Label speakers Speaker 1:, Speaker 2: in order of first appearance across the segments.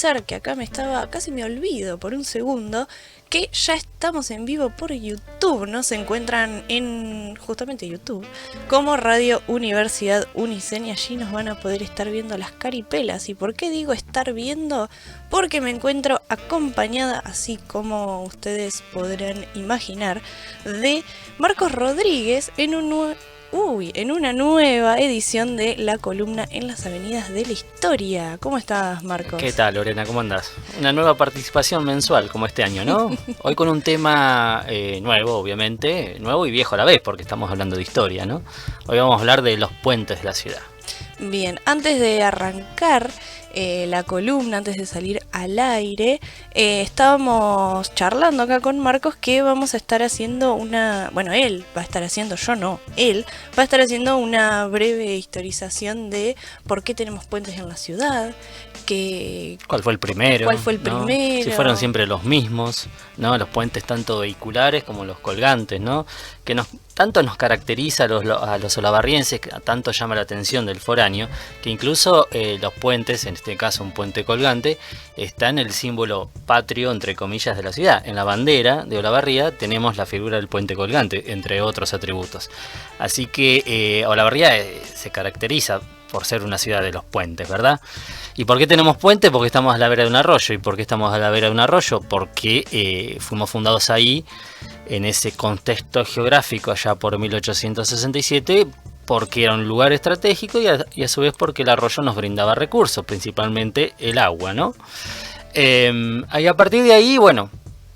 Speaker 1: avisar que acá casi me olvido por un segundo, que ya estamos en vivo por YouTube. Nos encuentran en justamente YouTube como Radio Universidad Unicen y allí nos van a poder estar viendo las caripelas. ¿Y por qué digo estar viendo? Porque me encuentro acompañada, así como ustedes podrán imaginar, de Marcos Rodríguez en una nueva edición de la columna En las Avenidas de la Historia. ¿Cómo estás, Marcos?
Speaker 2: ¿Qué tal, Lorena? ¿Cómo andás? Una nueva participación mensual, como este año, ¿no? Hoy con un tema nuevo, obviamente, nuevo y viejo a la vez, porque estamos hablando de historia, ¿no? Hoy vamos a hablar de los puentes de la ciudad.
Speaker 1: Bien, antes de arrancar la columna, antes de salir al aire, estábamos charlando acá con Marcos que vamos a estar haciendo él va a estar haciendo, yo no, él va a estar haciendo una breve historización de por qué tenemos puentes en la ciudad,
Speaker 2: ¿Cuál fue el primero? ¿No? Si fueron siempre los mismos, ¿no? Los puentes tanto vehiculares como los colgantes, ¿no? Que tanto nos caracteriza a los olavarrienses, que tanto llama la atención del foráneo, que incluso los puentes, en este caso un puente colgante, está en el símbolo patrio, entre comillas, de la ciudad. En la bandera de Olavarría tenemos la figura del puente colgante, entre otros atributos. Así que Olavarría se caracteriza por ser una ciudad de los puentes, ¿verdad? ¿Y por qué tenemos puentes? Porque estamos a la vera de un arroyo. ¿Y por qué estamos a la vera de un arroyo? Porque fuimos fundados ahí, en ese contexto geográfico, allá por 1867, porque era un lugar estratégico y a su vez porque el arroyo nos brindaba recursos, principalmente el agua, ¿no? Y a partir de ahí, bueno,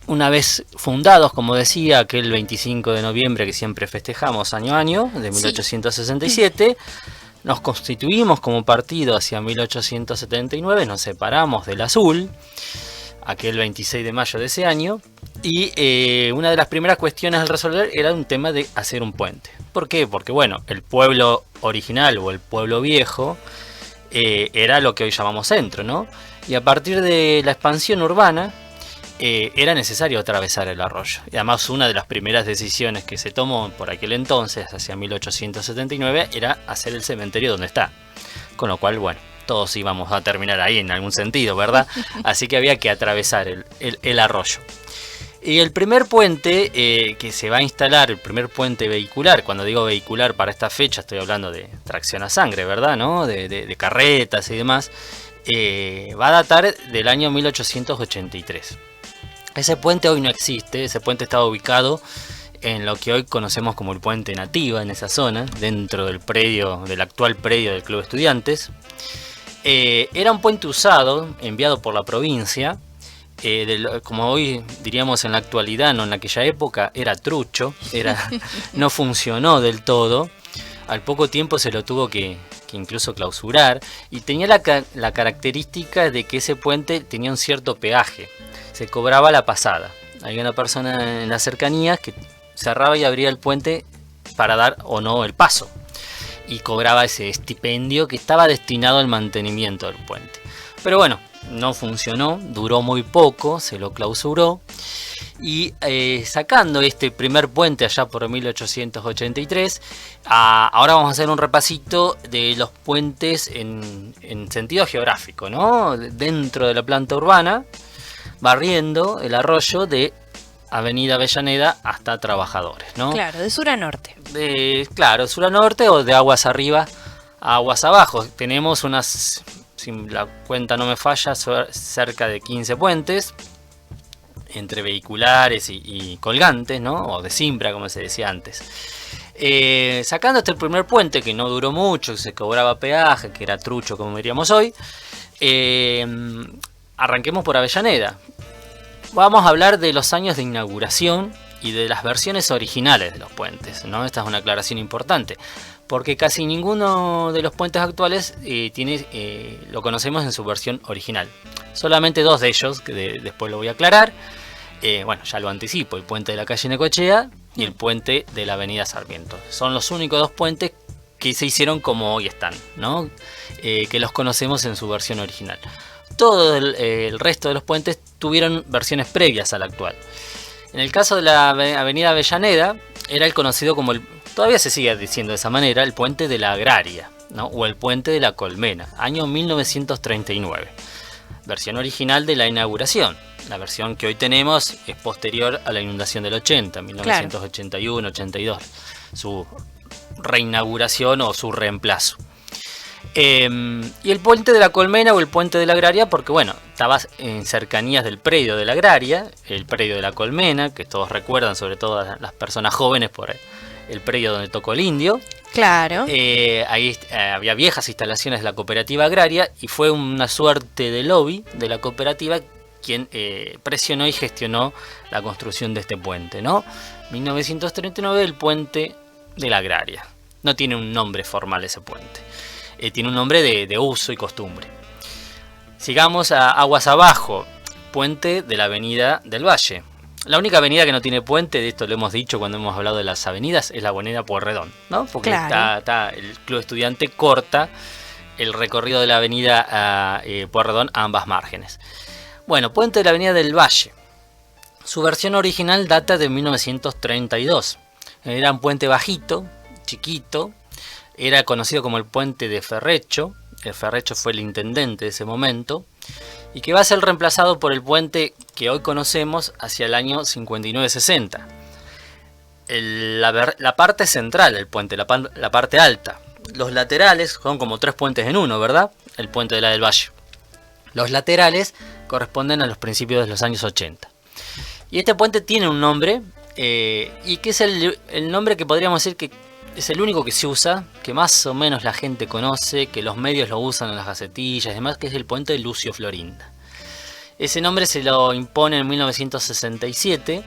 Speaker 2: una vez fundados, como decía, aquel 25 de noviembre que siempre festejamos año a año, de 1867... Sí. Nos constituimos como partido hacia 1879, nos separamos del azul, aquel 26 de mayo de ese año, y una de las primeras cuestiones al resolver era un tema de hacer un puente. ¿Por qué? Porque bueno, el pueblo original o el pueblo viejo era lo que hoy llamamos centro, ¿no? Y a partir de la expansión urbana, era necesario atravesar el arroyo. Y además una de las primeras decisiones que se tomó por aquel entonces, hacia 1879, era hacer el cementerio donde está. Con lo cual, bueno, todos íbamos a terminar ahí en algún sentido, ¿verdad? Así que había que atravesar el arroyo. Y el primer puente que se va a instalar, el primer puente vehicular, cuando digo vehicular para esta fecha estoy hablando de tracción a sangre, ¿verdad? ¿No? De carretas y demás, va a datar del año 1883. Ese puente hoy no existe, ese puente estaba ubicado en lo que hoy conocemos como el Puente Nativa, en esa zona, dentro del actual predio del Club Estudiantes. Era un puente usado, enviado por la provincia, como hoy diríamos en la actualidad, no en aquella época, era trucho, no funcionó del todo. Al poco tiempo se lo tuvo que incluso clausurar, y tenía la característica de que ese puente tenía un cierto peaje. Se cobraba la pasada. Había una persona en las cercanías que cerraba y abría el puente para dar o no el paso. Y cobraba ese estipendio que estaba destinado al mantenimiento del puente. Pero bueno, no funcionó, duró muy poco, se lo clausuró. Y sacando este primer puente allá por 1883, ahora vamos a hacer un repasito de los puentes en sentido geográfico, ¿no? Dentro de la planta urbana, barriendo el arroyo de Avenida Avellaneda hasta Trabajadores, ¿no?
Speaker 1: Claro, de sur a norte.
Speaker 2: Claro, sur a norte o de aguas arriba a aguas abajo. Tenemos si la cuenta no me falla, cerca de 15 puentes, entre vehiculares y colgantes, ¿no? O de cimbra, como se decía antes. Sacando hasta el primer puente, que no duró mucho, que se cobraba peaje, que era trucho, como diríamos hoy, arranquemos por Avellaneda. Vamos a hablar de los años de inauguración y de las versiones originales de los puentes, ¿no? Esta es una aclaración importante, porque casi ninguno de los puentes actuales lo conocemos en su versión original. Solamente dos de ellos, que después lo voy a aclarar. Bueno, ya lo anticipo, el puente de la calle Necochea y el puente de la avenida Sarmiento. Son los únicos dos puentes que se hicieron como hoy están, ¿no? Que los conocemos en su versión original. Todo el resto de los puentes tuvieron versiones previas a la actual. En el caso de la avenida Avellaneda, era el conocido como todavía se sigue diciendo de esa manera, el puente de la Agraria, ¿no? O el puente de la Colmena, año 1939. versión original de la inauguración. La versión que hoy tenemos es posterior a la inundación del 80, 1981, 82, su reinauguración o su reemplazo. Y el puente de la Colmena o el puente de la Agraria, porque bueno, estaba en cercanías del predio de la Agraria, el predio de la Colmena, que todos recuerdan, sobre todo las personas jóvenes, por el predio donde tocó el Indio.
Speaker 1: Claro.
Speaker 2: Ahí había viejas instalaciones de la cooperativa agraria y fue una suerte de lobby de la cooperativa quien presionó y gestionó la construcción de este puente, ¿no? 1939, el puente de la Agraria. No tiene un nombre formal ese puente. Tiene un nombre de uso y costumbre. Sigamos a aguas abajo. Puente de la Avenida del Valle. La única avenida que no tiene puente, de esto lo hemos dicho cuando hemos hablado de las avenidas, es la avenida Pueyrredón, ¿no? Porque claro, el Club Estudiante corta el recorrido de la avenida Pueyrredón a ambas márgenes. Bueno, puente de la Avenida del Valle. Su versión original data de 1932. Era un puente bajito, chiquito. Era conocido como el puente de Ferrecho. El Ferrecho fue el intendente de ese momento. Y que va a ser reemplazado por el puente que hoy conocemos hacia el año 59-60. La parte central del puente, la parte alta. Los laterales son como 3 puentes en uno, ¿verdad? El puente de la del Valle. Los laterales corresponden a los principios de los años 80. Y este puente tiene un nombre, y que es el nombre que podríamos decir que es el único que se usa, que más o menos la gente conoce, que los medios lo usan en las gacetillas y demás, que es el puente de Lucio Florinda. Ese nombre se lo impone en 1967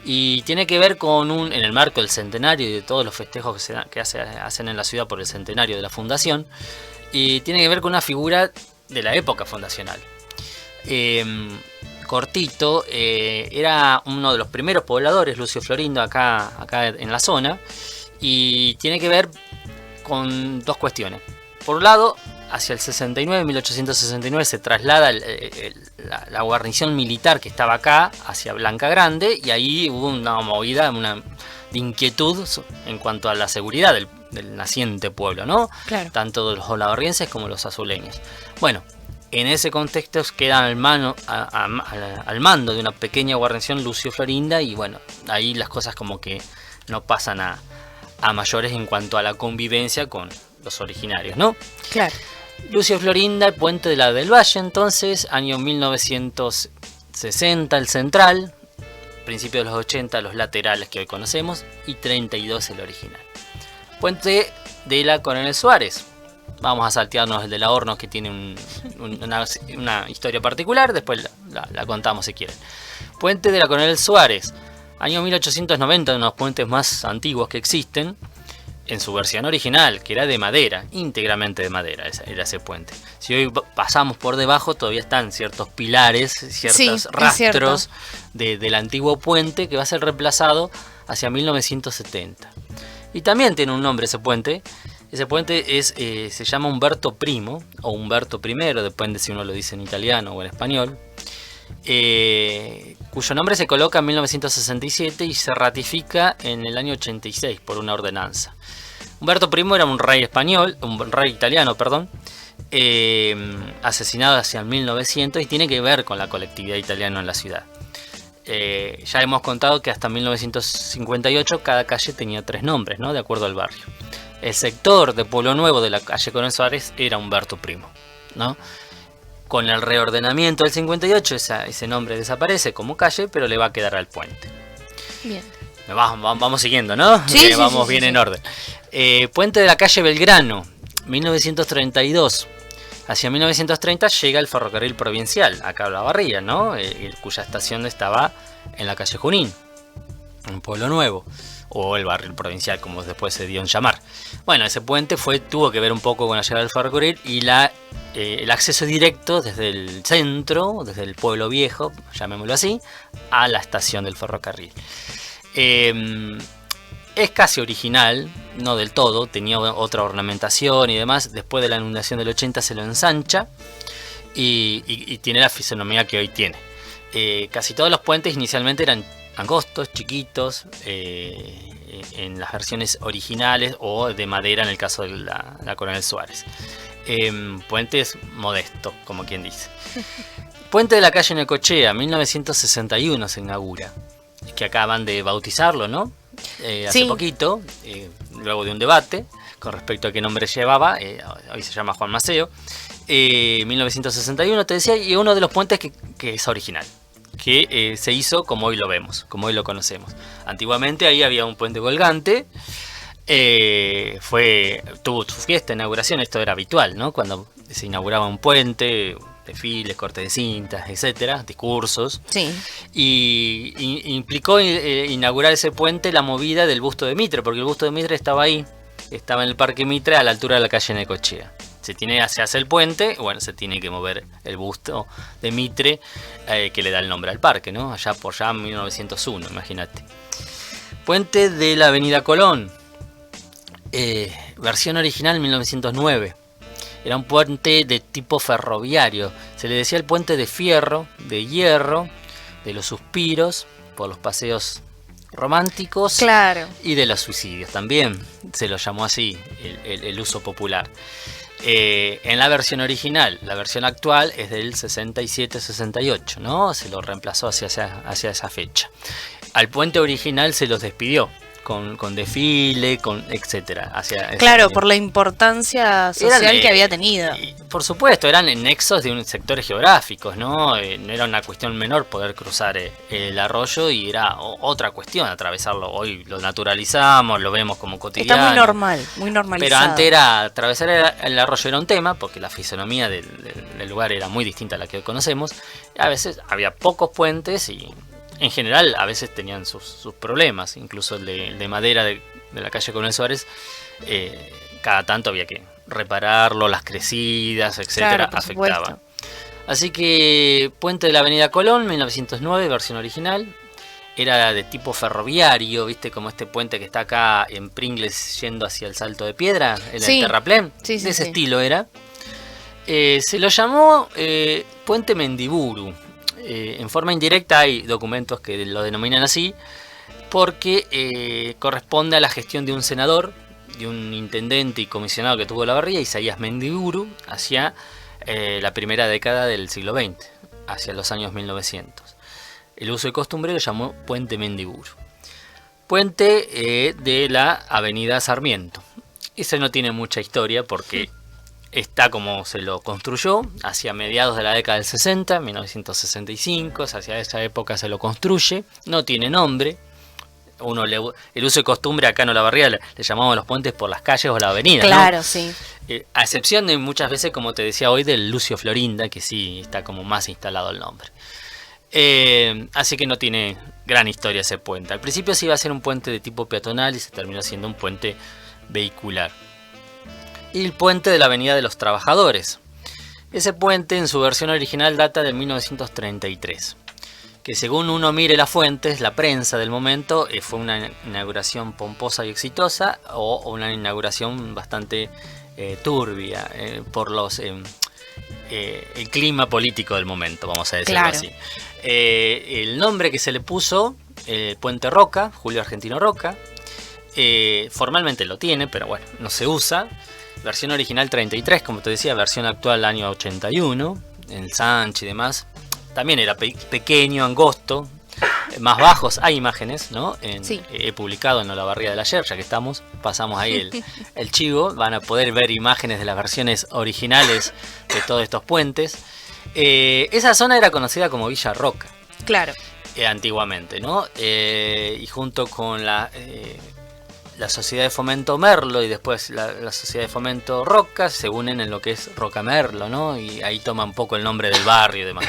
Speaker 2: y tiene que ver con en el marco del centenario y de todos los festejos que hacen en la ciudad por el centenario de la fundación, y tiene que ver con una figura de la época fundacional. Cortito, era uno de los primeros pobladores, Lucio Florinda, acá en la zona. Y tiene que ver con 2 cuestiones. Por un lado, hacia el 69, 1869, se traslada la guarnición militar que estaba acá hacia Blanca Grande, y ahí hubo una movida de inquietud en cuanto a la seguridad del naciente pueblo, ¿no?
Speaker 1: Claro.
Speaker 2: Tanto de los olavarrienses como los azuleños. Bueno, en ese contexto quedan al mando de una pequeña guarnición Lucio Florinda, y bueno, ahí las cosas como que no pasan a mayores en cuanto a la convivencia con los originarios, ¿no?
Speaker 1: Claro.
Speaker 2: Lucio Florinda, el puente de la del Valle, entonces, año 1960 el central, principio de los 80 los laterales que hoy conocemos, y 32 el original. Puente de la Coronel Suárez. Vamos a saltearnos el de la Hornos, que tiene una historia particular, después la contamos si quieren. Puente de la Coronel Suárez. Año 1890, uno de los puentes más antiguos que existen, en su versión original, que era de madera, íntegramente de madera, era ese puente. Si hoy pasamos por debajo, todavía están ciertos pilares, ciertos rastros del antiguo puente, que va a ser reemplazado hacia 1970. Y también tiene un nombre ese puente. Ese puente se llama Umberto Primo, o Umberto I, depende si uno lo dice en italiano o en español. Cuyo nombre se coloca en 1967 y se ratifica en el año 86 por una ordenanza. Umberto I era un rey italiano, asesinado hacia el 1900, y tiene que ver con la colectividad italiana en la ciudad. Ya hemos contado que hasta 1958 cada calle tenía 3 nombres, ¿no? De acuerdo al barrio. El sector de Pueblo Nuevo de la calle Coronel Suárez era Umberto I, ¿no? Con el reordenamiento del 58 ese nombre desaparece como calle, pero le va a quedar al puente.
Speaker 1: Bien.
Speaker 2: Vamos siguiendo, ¿no?
Speaker 1: Sí,
Speaker 2: vamos bien en orden. Puente de la calle Belgrano, 1932. Hacia 1930 llega el ferrocarril provincial, acá a Olavarría, ¿no? Cuya estación estaba en la calle Junín, en Pueblo Nuevo, o el barrio provincial, como después se dio en llamar. Bueno, ese puente tuvo que ver un poco con la llegada del ferrocarril y el acceso directo desde el centro, desde el pueblo viejo, llamémoslo así, a la estación del ferrocarril. Es casi original, no del todo, tenía otra ornamentación y demás. Después de la inundación del 80 se lo ensancha y tiene la fisonomía que hoy tiene. Casi todos los puentes inicialmente eran angostos, chiquitos, en las versiones originales, o de madera en el caso de la Coronel Suárez. Puente es modesto, como quien dice. Puente de la calle Necochea, 1961 se inaugura, que acaban de bautizarlo, ¿no? Hace poquito, luego de un debate con respecto a qué nombre llevaba, hoy se llama Juan Maceo. 1961, te decía, y uno de los puentes que es original, que se hizo como hoy lo vemos, como hoy lo conocemos. Antiguamente ahí había un puente colgante, tuvo su fiesta de inauguración, esto era habitual, ¿no? Cuando se inauguraba un puente, desfiles, cortes de cintas, etcétera, discursos.
Speaker 1: Sí.
Speaker 2: Y implicó inaugurar ese puente la movida del busto de Mitre, porque el busto de Mitre estaba ahí, estaba en el Parque Mitre a la altura de la calle Necochea. Se hace el puente, bueno, se tiene que mover el busto de Mitre, que le da el nombre al parque, ¿no? Allá por 1901, imagínate. Puente de la Avenida Colón, versión original 1909. Era un puente de tipo ferroviario. Se le decía el puente de fierro, de hierro, de los suspiros, por los paseos románticos.
Speaker 1: Claro.
Speaker 2: Y de los suicidios también. Se lo llamó así, el uso popular. En la versión original, la versión actual es del 67-68, ¿no? Se lo reemplazó hacia esa fecha. Al puente original se los despidió con desfile, etcétera.
Speaker 1: Claro, por la importancia social que había tenido.
Speaker 2: Por supuesto, eran nexos de sectores geográficos, ¿no? No era una cuestión menor poder cruzar el arroyo y era otra cuestión atravesarlo. Hoy lo naturalizamos, lo vemos como cotidiano.
Speaker 1: Está muy normal, muy normalizado.
Speaker 2: Pero antes atravesar el arroyo era un tema, porque la fisonomía del lugar era muy distinta a la que hoy conocemos. A veces había pocos puentes y en general a veces tenían sus problemas, incluso el de madera de la calle Coronel Suárez, cada tanto había que repararlo, las crecidas, etcétera,
Speaker 1: claro,
Speaker 2: afectaban. Así que puente de la Avenida Colón, 1909, versión original, era de tipo ferroviario, viste, como este puente que está acá en Pringles yendo hacia el Salto de Piedra, el terraplén, de ese estilo era. Se lo llamó Puente Mendiburu. En forma indirecta hay documentos que lo denominan así porque corresponde a la gestión de un senador, de un intendente y comisionado que tuvo Olavarría, Isaías Mendiburu, hacia la primera década del siglo XX, hacia los años 1900. El uso y costumbre lo llamó Puente Mendiburu. Puente de la Avenida Sarmiento. Ese no tiene mucha historia porque está como se lo construyó, hacia mediados de la década del 60, 1965, hacia esa época se lo construye, no tiene nombre. El uso y costumbre acá en Olavarría le llamamos los puentes por las calles o la avenida,
Speaker 1: claro,
Speaker 2: ¿no?
Speaker 1: Sí.
Speaker 2: A excepción de muchas veces, como te decía hoy, del Lucio Florinda, que sí está como más instalado el nombre. Así que no tiene gran historia ese puente. Al principio sí iba a ser un puente de tipo peatonal y se terminó siendo un puente vehicular. Y el puente de la Avenida de los Trabajadores. Ese puente en su versión original data de 1933. Que según uno mire las fuentes, la prensa del momento, fue una inauguración pomposa y exitosa o una inauguración bastante turbia por el clima político del momento, vamos a decirlo así. El nombre que se le puso, Puente Roca, Julio Argentino Roca, formalmente lo tiene, pero bueno, no se usa. Versión original 33, como te decía, versión actual año 81, en el Sánchez y demás. También era pequeño, angosto, más bajos. Hay imágenes, ¿no? He publicado en Olavarría del Ayer, ya que pasamos ahí el chivo. Van a poder ver imágenes de las versiones originales de todos estos puentes. Esa zona era conocida como Villa Roca.
Speaker 1: Claro.
Speaker 2: Antiguamente, ¿no? Y junto con la Sociedad de Fomento Merlo y después la Sociedad de Fomento Roca se unen en lo que es Roca Merlo, ¿no? Y ahí toma un poco el nombre del barrio y demás.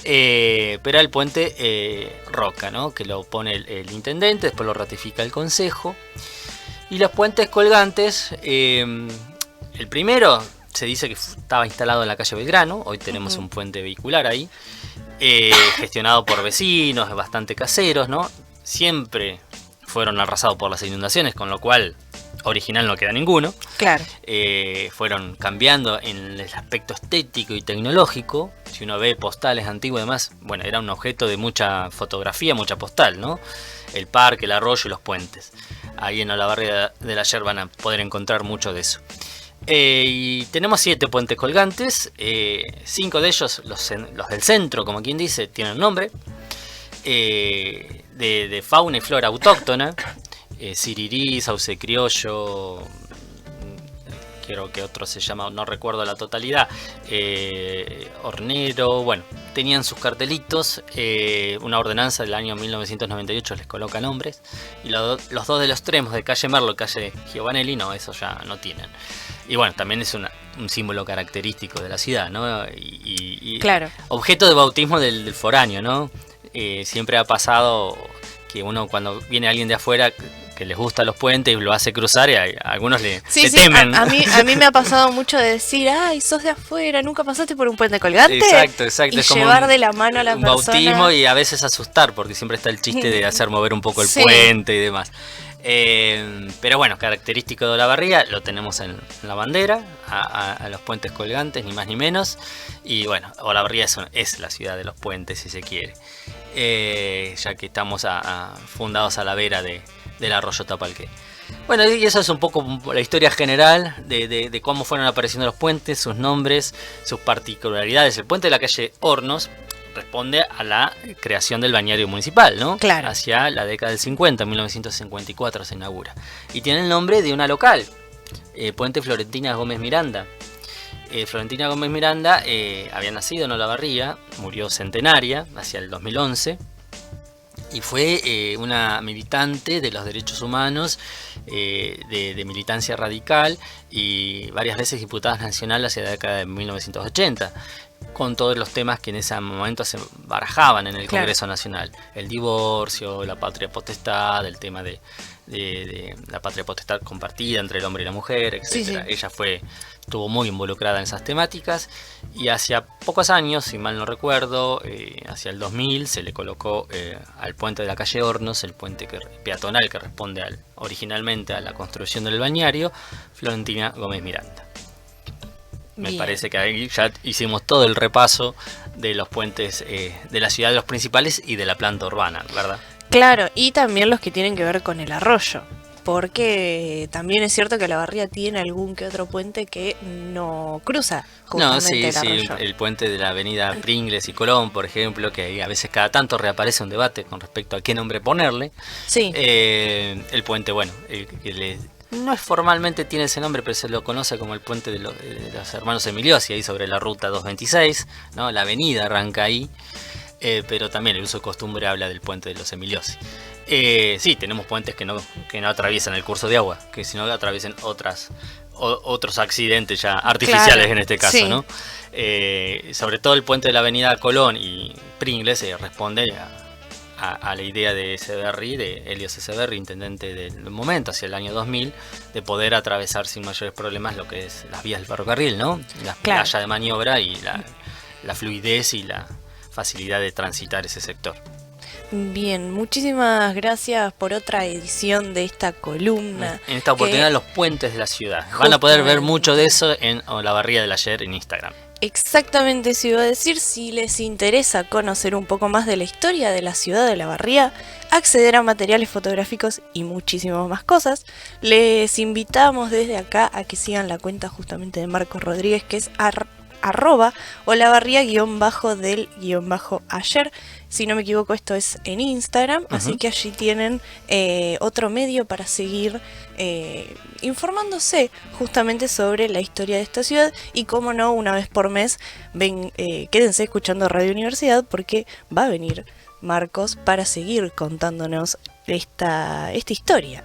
Speaker 2: Pero el puente Roca, ¿no? Que lo pone el intendente, después lo ratifica el consejo. Y los puentes colgantes, el primero se dice que estaba instalado en la calle Belgrano, hoy tenemos un puente vehicular ahí, gestionado por vecinos, bastante caseros, ¿no? Siempre fueron arrasados por las inundaciones, con lo cual original no queda ninguno.
Speaker 1: Claro.
Speaker 2: Fueron cambiando en el aspecto estético y tecnológico. Si uno ve postales antiguas y demás, bueno, era un objeto de mucha fotografía, mucha postal, ¿no? El parque, el arroyo y los puentes. Ahí en Olavarría del Ayer van a poder encontrar mucho de eso. Y tenemos 7 puentes colgantes, 5 de ellos, los del centro, como quien dice, tienen nombre, de fauna y flora autóctona, sirirí, sauce criollo, creo que otro se llama, no recuerdo la totalidad, hornero, bueno, tenían sus cartelitos, una ordenanza del año 1998 les coloca nombres, y los dos de los extremos de calle Merlo y calle Giovanelli, no, eso ya no tienen. Y bueno, también es un símbolo característico de la ciudad, ¿no? Y
Speaker 1: claro.
Speaker 2: Objeto de bautismo del foráneo, ¿no? Siempre ha pasado que uno cuando viene alguien de afuera que les gusta los puentes y lo hace cruzar y a algunos le temen.
Speaker 1: A mí me ha pasado mucho de decir, ay, sos de afuera, nunca pasaste por un puente colgante.
Speaker 2: Exacto.
Speaker 1: Y es llevar de la mano a la persona.
Speaker 2: Un bautismo y a veces asustar, porque siempre está el chiste de hacer mover un poco el puente y demás. Pero bueno, característico de Olavarría, lo tenemos en la bandera, a los puentes colgantes, ni más ni menos. Y bueno, Olavarría es la ciudad de los puentes, si se quiere, ya que estamos fundados a la vera del arroyo Tapalqué. Bueno, y eso es un poco la historia general de cómo fueron apareciendo los puentes, sus nombres, sus particularidades. El puente de la calle Hornos responde a la creación del balneario municipal, ¿no?
Speaker 1: Claro.
Speaker 2: Hacia la década del 50, 1954 se inaugura. Y tiene el nombre de una local, Puente Florentina Gómez Miranda. Florentina Gómez Miranda había nacido en Olavarría, murió centenaria hacia el 2011. Y fue una militante de los derechos humanos, de militancia radical y varias veces diputada nacional hacia la década de 1980, con todos los temas que en ese momento se barajaban en el Congreso Nacional. El divorcio, la patria potestad, el tema de la patria potestad compartida entre el hombre y la mujer, etc. Sí. Ella estuvo muy involucrada en esas temáticas y hace pocos años, si mal no recuerdo, hacia el 2000 se le colocó al puente de la calle Hornos, el puente peatonal que responde originalmente a la construcción del balneario, Florentina Gómez Miranda. Me parece que ahí ya hicimos todo el repaso de los puentes de la ciudad, de los principales y de la planta urbana, ¿verdad?
Speaker 1: Claro, y también los que tienen que ver con el arroyo, porque también es cierto que Olavarría tiene algún que otro puente que no cruza justamente el arroyo.
Speaker 2: El puente de la avenida Pringles y Colón, por ejemplo, que a veces cada tanto reaparece un debate con respecto a qué nombre ponerle.
Speaker 1: Sí.
Speaker 2: El puente, bueno, no es formalmente tiene ese nombre, pero se lo conoce como el puente de los hermanos Emiliosi, ahí sobre la ruta 226, ¿no? La avenida arranca ahí, pero también el uso de costumbre habla del puente de los Emiliosi. Sí, tenemos puentes que no atraviesan el curso de agua, que si no atraviesan otros accidentes ya artificiales, claro, en este caso, sí. ¿No? Sobre todo el puente de la avenida Colón y Pringles responde a la idea de Echeverri, de Helios Echeverri, intendente del momento, hacia el año 2000, de poder atravesar sin mayores problemas lo que es las vías del ferrocarril, ¿no? La playa de maniobra y la fluidez y la facilidad de transitar ese sector.
Speaker 1: Bien, muchísimas gracias por otra edición de esta columna.
Speaker 2: En esta oportunidad los puentes de la ciudad. Van a poder ver mucho de eso en Olavarría del Ayer en Instagram.
Speaker 1: Exactamente eso iba a decir. Si les interesa conocer un poco más de la historia de la ciudad de Olavarría, acceder a materiales fotográficos y muchísimas más cosas, les invitamos desde acá a que sigan la cuenta justamente de Marcos Rodríguez, que es @Olavarría_del_ayer. Si no me equivoco, esto es en Instagram, así que allí tienen otro medio para seguir informándose justamente sobre la historia de esta ciudad. Y como no, una vez por mes, quédense escuchando Radio Universidad, porque va a venir Marcos para seguir contándonos esta historia.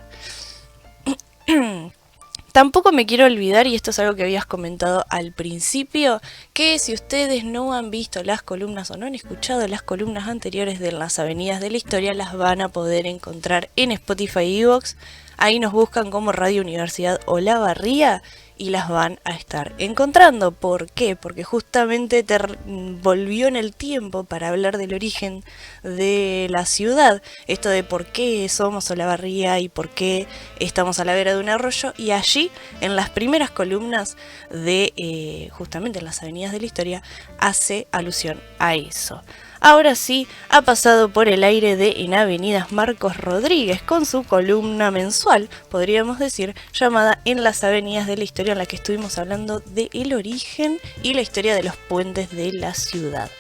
Speaker 1: Tampoco me quiero olvidar, y esto es algo que habías comentado al principio, que si ustedes no han visto las columnas o no han escuchado las columnas anteriores de Las Avenidas de la Historia, las van a poder encontrar en Spotify y iVoox. Ahí nos buscan como Radio Universidad Olavarría y las van a estar encontrando. ¿Por qué? Porque justamente volvió en el tiempo para hablar del origen de la ciudad, esto de por qué somos Olavarría y por qué estamos a la vera de un arroyo, y allí en las primeras columnas de justamente en Las Avenidas de la Historia hace alusión a eso. ahora sí ha pasado por el aire de En Avenidas Marcos Rodríguez con su columna mensual, podríamos decir, llamada En las Avenidas de la Historia, en la que estuvimos hablando del origen y la historia de los puentes de la ciudad.